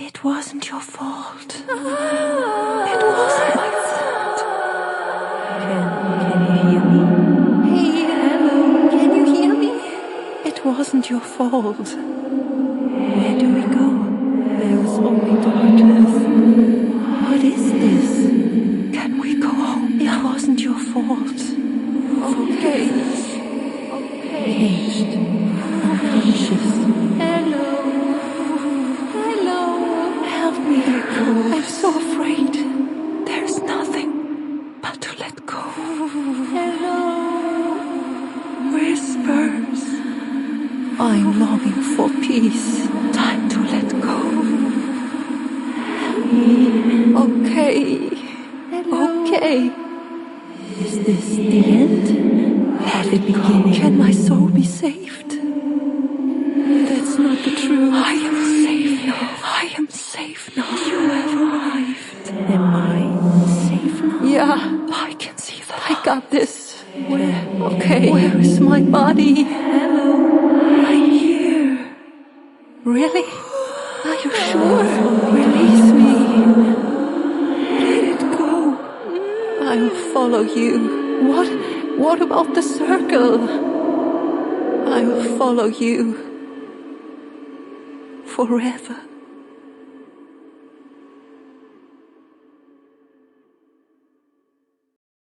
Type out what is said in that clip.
It wasn't your fault. It wasn't my fault. Can you hear me? Hey, hello. Can you hear me? It wasn't your fault. Where do we go? There's only darkness. What is this? Can we go home now? It wasn't your fault. Okay. Caged. Unconscious. Hello. Help me. I'm so afraid. There's nothing but to let go. Hello. Whispers. I'm longing for peace. Time to let go. Okay. Hello. Okay. Is this the end? Let it begin. Can my soul be saved? That's not the truth. I am safe now. I am safe now. You have arrived. Am I safe now? Yeah, I can see that. I got this. Where? Okay. Where is my body? Hello. I'm here. Really? Are you sure? Release me. Let it go. I will follow you. What about the circle? I will follow you. Forever.